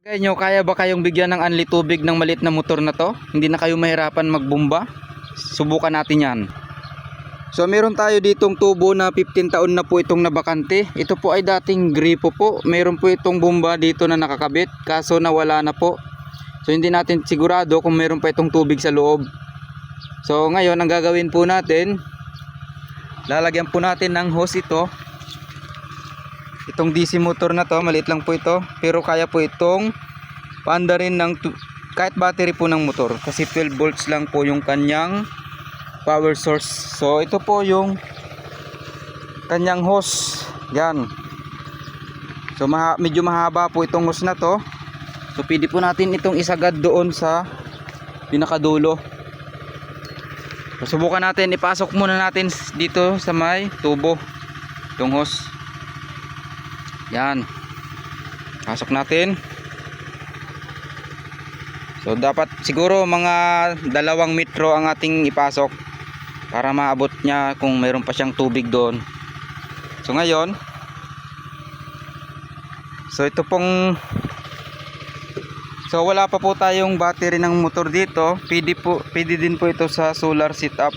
Kaya ba kayong bigyan ng unli tubig ng maliit na motor na to? Hindi na kayo mahirapan magbomba? Subukan natin yan. So meron tayo ditong tubo na 15 taon na po itong nabakante. Ito po ay dating gripo po. Meron po itong bomba dito na nakakabit, kaso nawala na po. So hindi natin sigurado kung meron pa itong tubig sa loob. So ngayon ang gagawin po natin, lalagyan po natin ng hose ito. Itong DC motor na to, maliit lang po ito, pero kaya po itong paanda rin ng kahit battery po ng motor, kasi 12 volts lang po yung kanyang power source. So ito po yung kanyang hose. Yan. So medyo mahaba po itong hose na to. So pwede po natin itong isagad doon sa pinakadulo. So, subukan natin, ipasok muna natin dito sa may tubo itong hose. Yan, pasok natin. So dapat siguro mga 2 metro ang ating ipasok para maabot niya kung mayroon pa siyang tubig doon. So ngayon, ito pong, so wala pa po tayong battery ng motor dito. Pwede din po ito sa solar setup.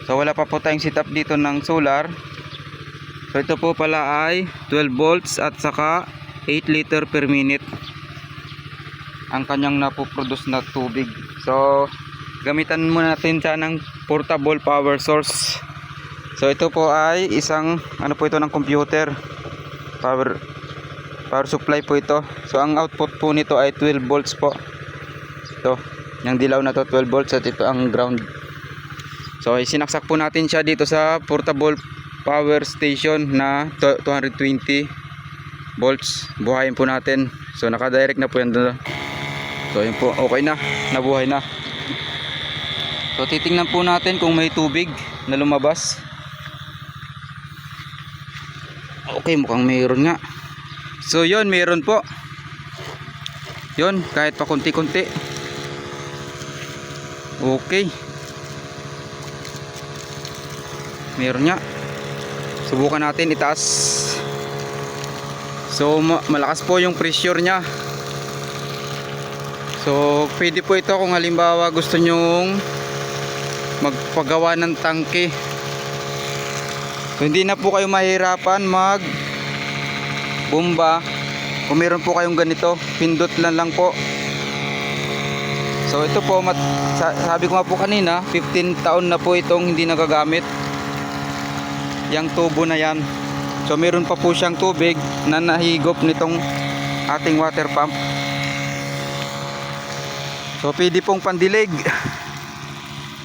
So wala pa po tayong setup dito ng solar. So ito po pala ay 12 volts at saka 8 liter per minute ang kanyang napoproduce na tubig. So gamitan muna natin siya ng portable power source. So ito po ay isang po ito ng computer, power supply po ito. So ang output po nito ay 12 volts po. Ito, yung dilaw na to 12 volts at ito ang ground. So sinaksak po natin siya dito sa portable power station na 220 volts. Buhayin po natin. So naka-direct na po yan doon. So yun po, okay na, nabuhay na. So titingnan po natin kung may tubig na lumabas. Okay, mukhang mayroon nga. So yun, mayroon po. Yun, kahit pa konti-konti. Okay, mayroon nga. Subukan natin itaas. So malakas po yung pressure nya. So pwede po ito kung halimbawa gusto nyong magpagawa ng tangke. So hindi na po kayo mahirapan mag bomba. Kung meron po kayong ganito, pindot lang po. So ito po, sabi ko nga po kanina, 15 taon na po itong hindi nagagamit yang tubo na yan. So meron pa po siyang tubig na nahigop nitong ating water pump. So pwede pong pandilig.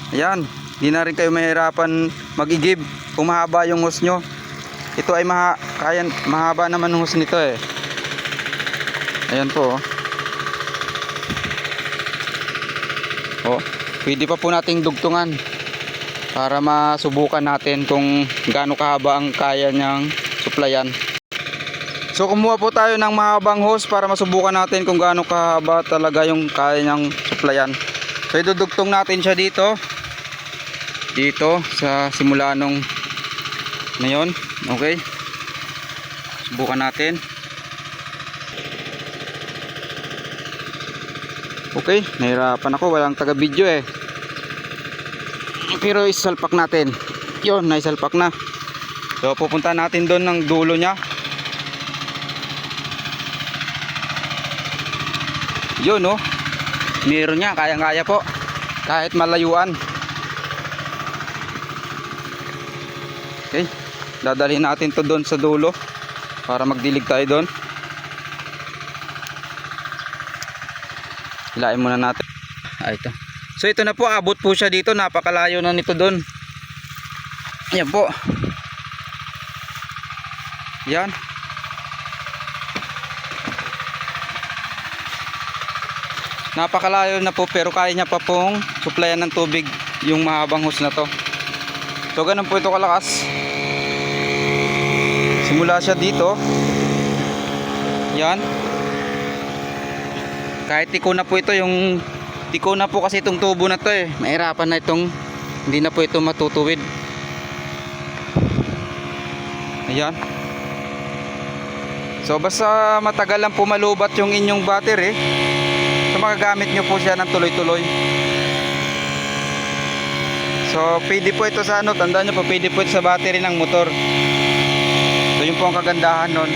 Ayan, hindi na rin kayo mahirapan mag-igib kung mahaba yung hose nyo. Ito ay mahaba naman yung hose nito eh. Ayan po oh, pwede pa po nating dugtungan para masubukan natin kung gaano kahaba ang kaya niyang suplayan. So kumuha po tayo ng mahabang hose para masubukan natin kung gaano kahaba talaga yung kaya niyang suplayan. So idudugtong natin siya dito sa simula nung ngayon. Okay, subukan natin. Okay, nahirapan ako, walang taga video eh. Pero isalpak natin. Yun, naisalpak na. So pupunta natin doon ng dulo nya. Yun oh, meron nya, kayang-kaya po kahit malayuan. Okay, dadalhin natin to doon sa dulo para magdilig tayo doon. Hilain muna natin. Ito. So ito na po, abot po siya dito, napakalayo na nito doon. Ayan po. Yan. Napakalayo na po, pero kaya niya pa pong suplayan ng tubig yung mahabang hose na to. So ganun po ito kalakas. Simula siya dito. Yan. Kahit tiko na po ito, yung tiko na po kasi itong tubo na to eh. Mahirapan na itong, hindi na po ito matutuwid. Ayan. So basta matagal lang pumalubat yung inyong battery, so magagamit nyo po siya ng tuloy-tuloy. So pwede po ito sa ano, tandaan nyo po, pwede po ito sa battery ng motor. So yun po ang kagandahan nun.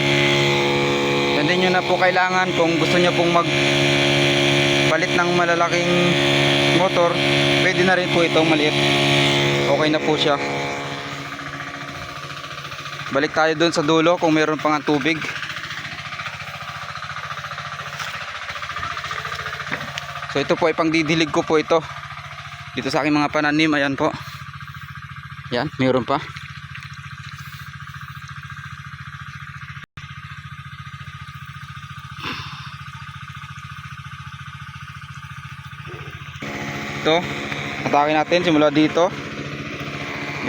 Hindi nyo na po kailangan, kung gusto nyo pong magpalit ng malalaking motor, pwede na rin po itong maliit. Okay na po siya. Balik tayo dun sa dulo kung meron pang tubig. So ito po ay pangdidilig ko po ito dito sa aking mga pananim. Ayan po. Yan, meron pa. Ito, atakin natin simula dito.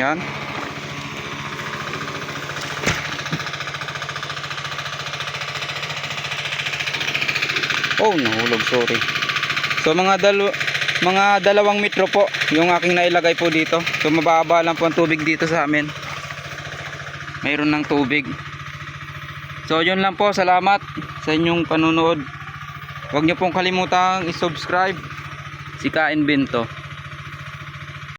Yan. Oh, nahulog, sorry. So mga dalawang metro po yung aking nailagay po dito. So mababa lang po ang tubig dito sa amin. Mayroon ng tubig. So yun lang po, salamat sa inyong panunood. Huwag niyo pong kalimutang i-subscribe si Kain Bento.